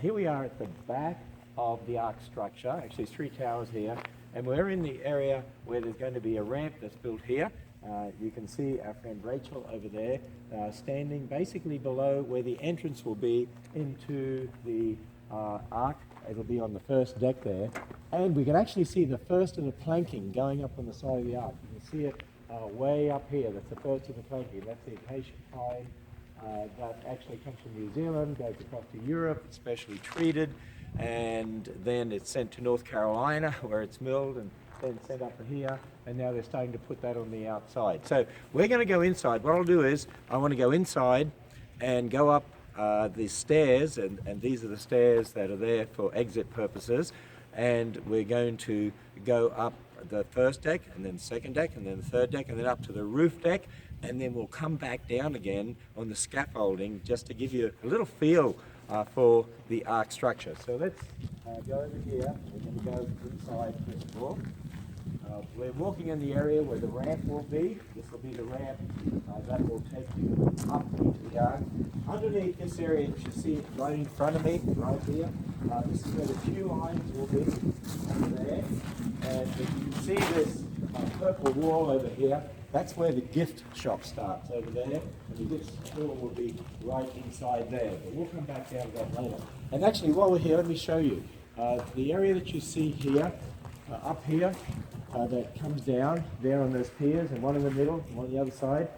Here we are at the back of the Ark structure. Actually, there's 3 towers here, and we're in the area where there's going to be a ramp that's built here. You can see our friend Rachel over there standing basically below where the entrance will be into the Ark. It'll be on the first deck there, and we can actually see the first of the planking going up on the side of the Ark. You can see it way up here. That's the first of the planking. That's the acacia pine that actually comes from New Zealand, goes across to Europe, it's specially treated, and then it's sent to North Carolina where it's milled and then sent up to here, and now they're starting to put that on the outside. So we're going to go inside. What I'll do is I want to go inside and go up the stairs, and these are the stairs that are there for exit purposes, and we're going to go up the first deck and then second deck and then the third deck and then up to the roof deck, and then we'll come back down again on the scaffolding just to give you a little feel for the Ark structure. So let's go over here. We're going to go inside first of all. We're walking in the area where the ramp will be. This will be the ramp that will take you up into the Ark. Underneath this area that you see right in front of me, right here, this is where the queue lines will be over there. And if you can see this purple wall over here, that's where the gift shop starts over there, and the gift store will be right inside there. But we'll come back down to that later. And actually, while we're here, let me show you. The area that you see here, up here, that comes down there on those piers, and one in the middle, and one on the other side.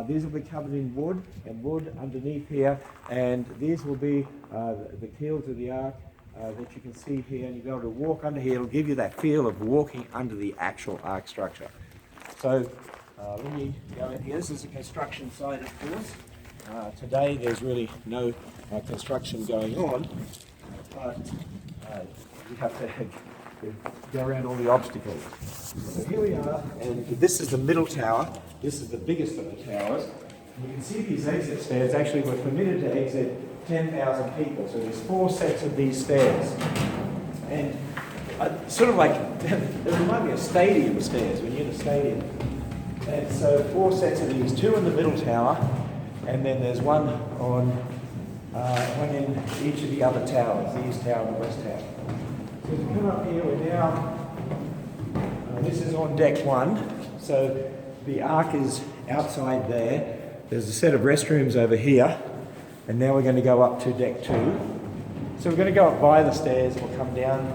These will be covered in wood, and wood underneath here, and these will be the keels of the Ark that you can see here, and you'll be able to walk under here. It'll give you that feel of walking under the actual Ark structure. So let me go in here. This is the construction site, of course. Today there's really no construction going on, but you have to go around all the obstacles. So here we are, and this is the middle tower. This is the biggest of the towers. And you can see these exit stairs. Actually, we're permitted to exit 10,000 people, so there's 4 sets of these stairs. And sort of like, they remind me of stadium stairs, when you're in a stadium. And so 4 sets of these, 2 in the middle tower, and then there's one in each of the other towers, the east tower and the west tower. So if you come up here, we're now, this is on deck 1, so the Ark is outside there. There's a set of restrooms over here, and now we're going to go up to deck 2. So we're going to go up by the stairs, and we'll come down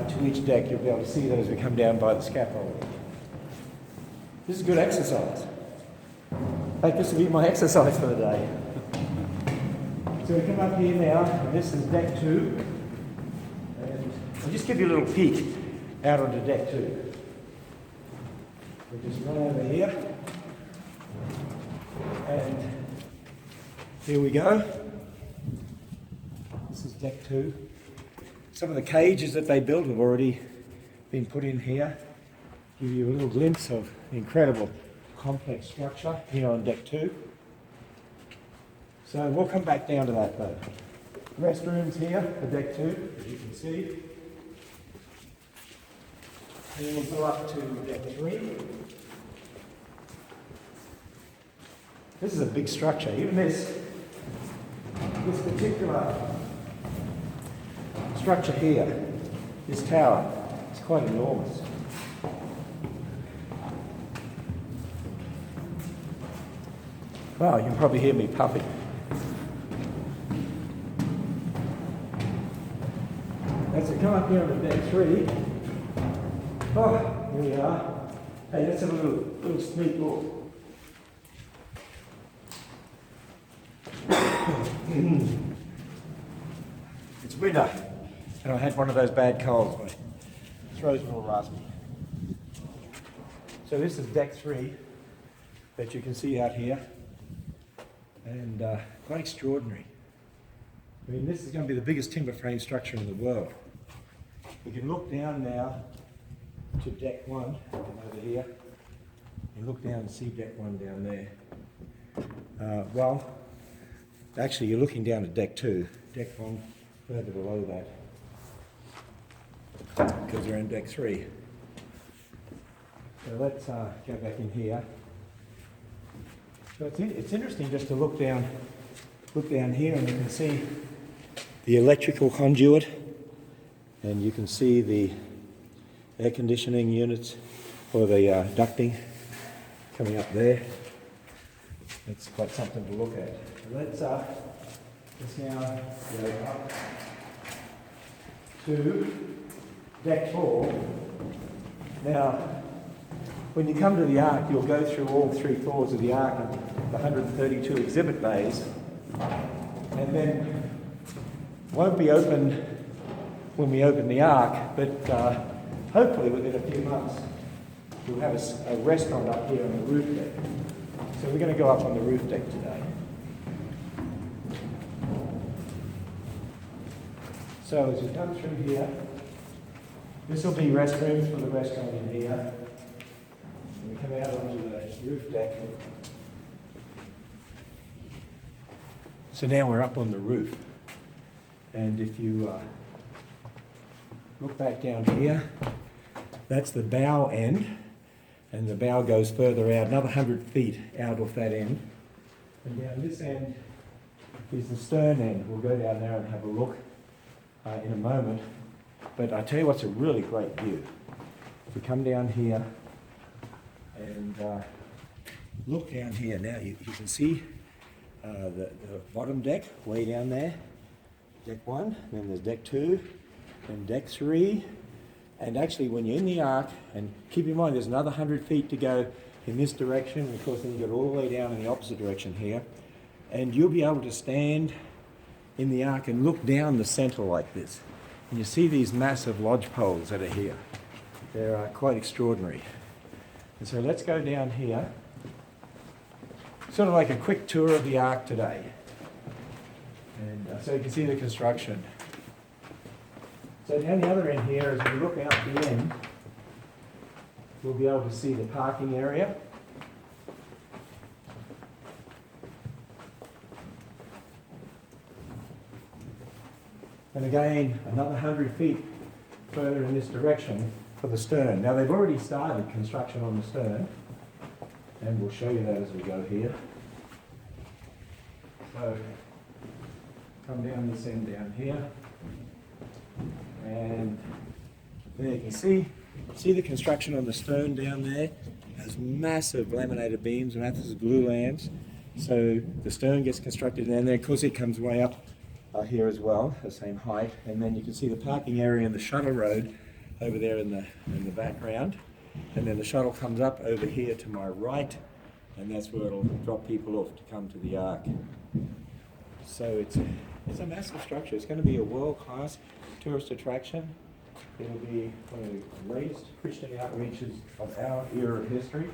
to each deck. You'll be able to see that as we come down by the scaffold. This is good exercise. In fact, this will be my exercise for the day. So we come up here now, and this is deck 2. I'll just give you a little peek out onto deck 2. We'll just run over here. And here we go. This is deck 2. Some of the cages that they built have already been put in here. Give you a little glimpse of the incredible complex structure here on deck 2. So we'll come back down to that though. Restrooms here for deck 2, as you can see. And then we'll go up to deck 3. This is a big structure. Even this particular structure here, this tower, is quite enormous. Wow, you can probably hear me puffing. As we come up here on deck 3, oh, here we are. Hey, let's have a little sneak look. It's winter, and I had one of those bad colds. My throat's all raspy. So this is deck 3 that you can see out here, and quite extraordinary. I mean, this is going to be the biggest timber frame structure in the world. We can look down now to deck 1 over here, and look down and see deck 1 down there. Well, actually you're looking down at deck 2, deck 1 further below that, because we're in deck 3. So let's go back in here. So it's interesting just to look down here, and you can see the electrical conduit, and you can see the air conditioning units or the ducting coming up there. It's quite something to look at. Let's now go up to deck 4. Now, when you come to the Ark, you'll go through all 3 floors of the Ark and the 132 exhibit bays, and then won't be open when we open the Ark, but hopefully within a few months we'll have a restaurant up here on the roof deck. So we're going to go up on the roof deck today. So as you come through here, this will be restrooms for the restaurant in here. And we come out onto the roof deck. So now we're up on the roof. And if you look back down here, that's the bow end. And the bow goes further out, another 100 feet out off that end. And down this end is the stern end. We'll go down there and have a look in a moment. But I tell you what's a really great view. If you come down here and look down here now, you can see the bottom deck way down there. Deck 1, then there's deck 2, then deck 3. And actually, when you're in the Ark, and keep in mind there's another 100 feet to go in this direction, and of course then you go all the way down in the opposite direction here, and you'll be able to stand in the Ark and look down the centre like this. And you see these massive lodge poles that are here. They're quite extraordinary. And so let's go down here. Sort of like a quick tour of the Ark today. And so you can see the construction. So down the other end here, as we look out the end, we'll be able to see the parking area. And again, another 100 feet further in this direction for the stern. Now they've already started construction on the stern, and we'll show you that as we go here. So come down this end down here. And there you can see the construction on the stern down there. Has massive laminated beams, massive glulands. So the stern gets constructed down there. Of course, it comes way up here as well, the same height. And then you can see the parking area and the shuttle road over there in the background. And then the shuttle comes up over here to my right, and that's where it'll drop people off to come to the Ark. So it's a massive structure. It's going to be a world-class tourist attraction. It'll be one of the greatest Christian outreaches of our era of history,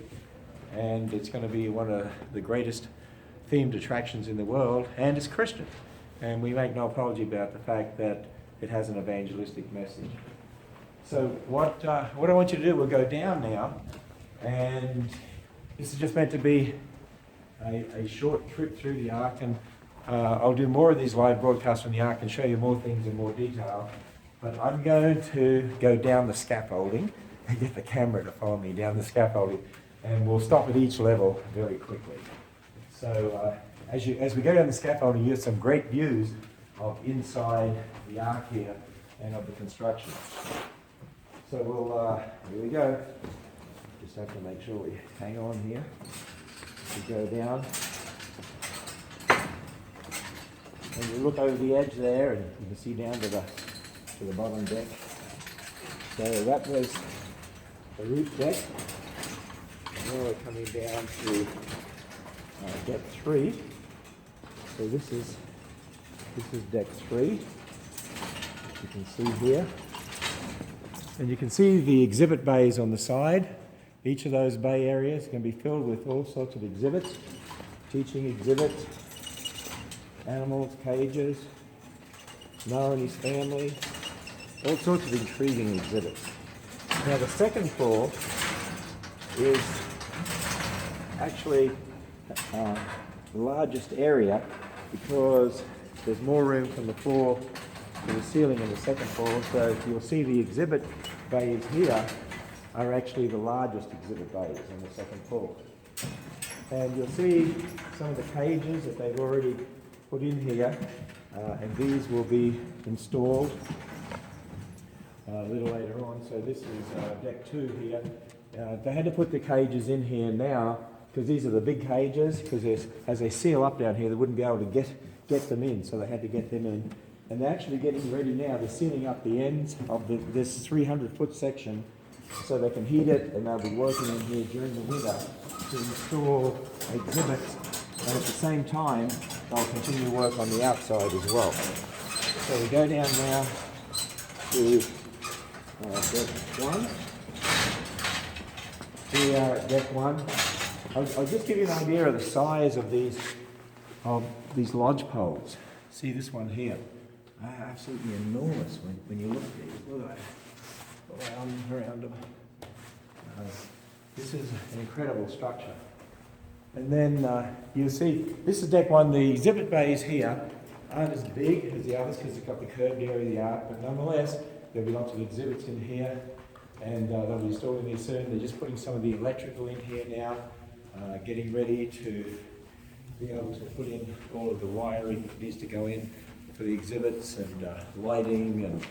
and it's going to be one of the greatest themed attractions in the world, and it's Christian. And we make no apology about the fact that it has an evangelistic message. So what I want you to do, we'll go down now, and this is just meant to be a short trip through the Ark, and I'll do more of these live broadcasts from the Ark and show you more things in more detail. But I'm going to go down the scaffolding and get the camera to follow me down the scaffolding, and we'll stop at each level very quickly. So as we go down the scaffolding, you get some great views of inside the Ark here and of the construction. So here we go. Just have to make sure we hang on here. We go down. And you look over the edge there, and you can see down to the bottom deck. So that was the roof deck. And now we're coming down to deck 3. So this is deck 3, as you can see here. And you can see the exhibit bays on the side. Each of those bay areas can be filled with all sorts of exhibits, teaching exhibits, animals, cages, Noah and his family, all sorts of intriguing exhibits. Now the second floor is actually the largest area because there's more room from the floor to the ceiling in the second floor. So you'll see the exhibit bays here are actually the largest exhibit bays on the second floor. And you'll see some of the cages that they've already put in here. and these will be installed a little later on. So this is deck 2 here. They had to put the cages in here now because these are the big cages, because as they seal up down here they wouldn't be able to get them in, so they had to get them in. And they're actually getting ready now. They're sealing up the ends of this 300-foot section so they can heat it, and they'll be working in here during the winter to install exhibits, and at the same time they'll continue work on the outside as well. So we go down now to deck 1. Here we are at deck 1. I'll just give you an idea of the size of these lodge poles. See this one here? Absolutely enormous when you look at these. Look at that. Around them. This is an incredible structure. And then you'll see, this is deck 1. The exhibit bays here aren't as big as the others because they've got the curved area of the Ark, but nonetheless, there'll be lots of exhibits in here, and they'll be installing these soon. They're just putting some of the electrical in here now, getting ready to be able to put in all of the wiring that needs to go in for the exhibits, and lighting and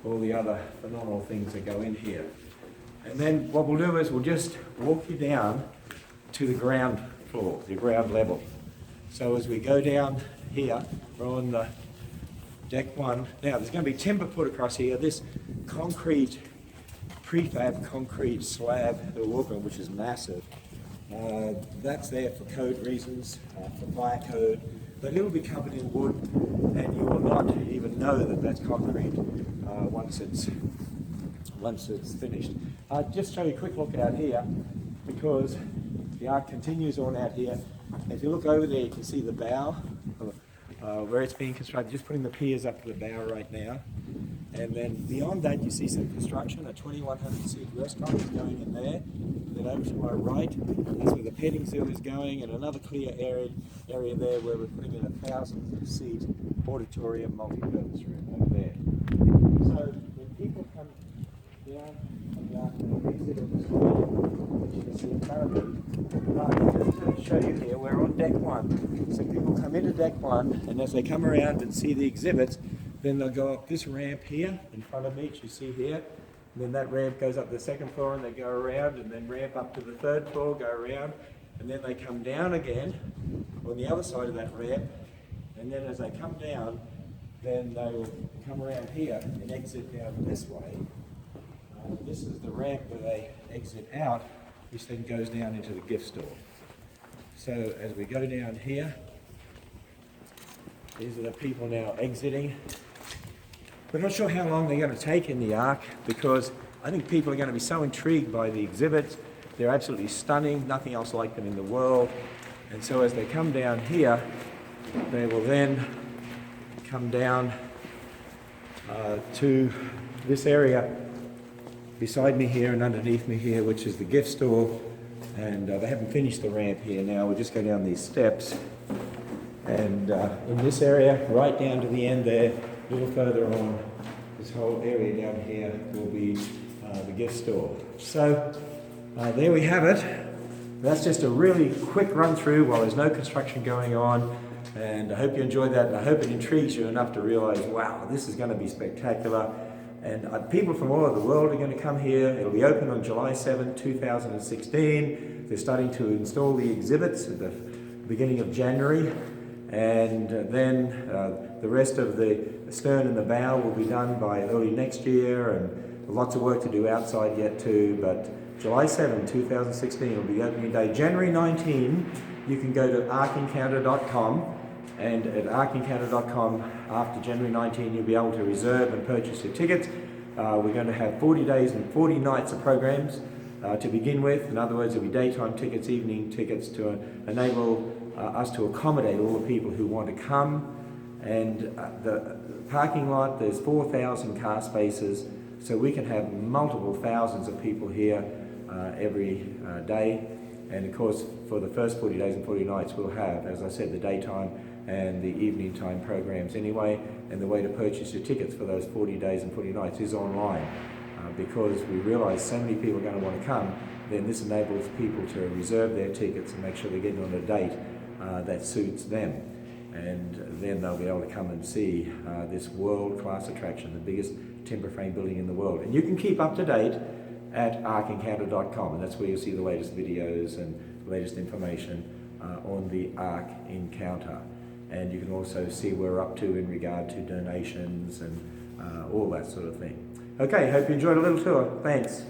all the other phenomenal things that go in here. And then what we'll do is we'll just walk you down to the ground floor, the ground level. So as we go down here, we're on the deck 1. Now there's going to be timber put across here. This concrete, prefab concrete slab that we're walking on, which is massive, that's there for code reasons, for fire code, but it'll be covered in wood, and you will not even know that that's concrete once it's finished. Just show you a quick look out here, because the Ark continues on out here. If you look over there, you can see the bow where it's being constructed, just putting the piers up to the bow right now. And then beyond that, you see some construction. A 2,100 seat restaurant is going in there. Then over to my right, that's where the petting zoo is going, and another clear area there where we're putting in a 1,000 seat auditorium multi-purpose room over there. So when people come down on the Ark and exit on the screen, which you can see currently, just to show you here, we're on deck 1. So people come into deck 1, and as they come around and see the exhibits, then they'll go up this ramp here in front of me, which you see here. And then that ramp goes up the 2nd floor, and they go around, and then ramp up to the 3rd floor, go around, and then they come down again on the other side of that ramp. And then as they come down, then they will come around here and exit down this way. This is the ramp where they exit out, which then goes down into the gift store. So as we go down here, these are the people now exiting. We're not sure how long they're going to take in the Ark, because I think people are going to be so intrigued by the exhibits. They're absolutely stunning, nothing else like them in the world. And so as they come down here, they will then come down to this area beside me here and underneath me here, which is the gift store. And they haven't finished the ramp here now. We'll just go down these steps. And in this area, right down to the end there, a little further on, this whole area down here will be the gift store. So there we have it. That's just a really quick run through while there's no construction going on. And I hope you enjoyed that, and I hope it intrigues you enough to realize, wow, this is going to be spectacular. And people from all over the world are going to come here. It'll be open on July 7, 2016. They're starting to install the exhibits at the beginning of January. And then the rest of the stern and the bow will be done by early next year, and lots of work to do outside yet too. But July 7, 2016 will be opening day. January 19, you can go to arkencounter.com, and at arkencounter.com after January 19 you'll be able to reserve and purchase your tickets. We're going to have 40 days and 40 nights of programs to begin with. In other words, there'll be daytime tickets, evening tickets to enable us to accommodate all the people who want to come. And the parking lot, there's 4,000 car spaces, so we can have multiple thousands of people here every day. And of course, for the first 40 days and 40 nights, we'll have, as I said, the daytime and the evening time programs anyway. And the way to purchase your tickets for those 40 days and 40 nights is online. Because we realize so many people are going to want to come, then this enables people to reserve their tickets and make sure they're getting on a date that suits them. and then they'll be able to come and see this world-class attraction, the biggest timber frame building in the world. And you can keep up to date at arkencounter.com, and that's where you'll see the latest videos and the latest information on the Ark Encounter. And you can also see where we're up to in regard to donations and all that sort of thing. Okay, hope you enjoyed a little tour. Thanks.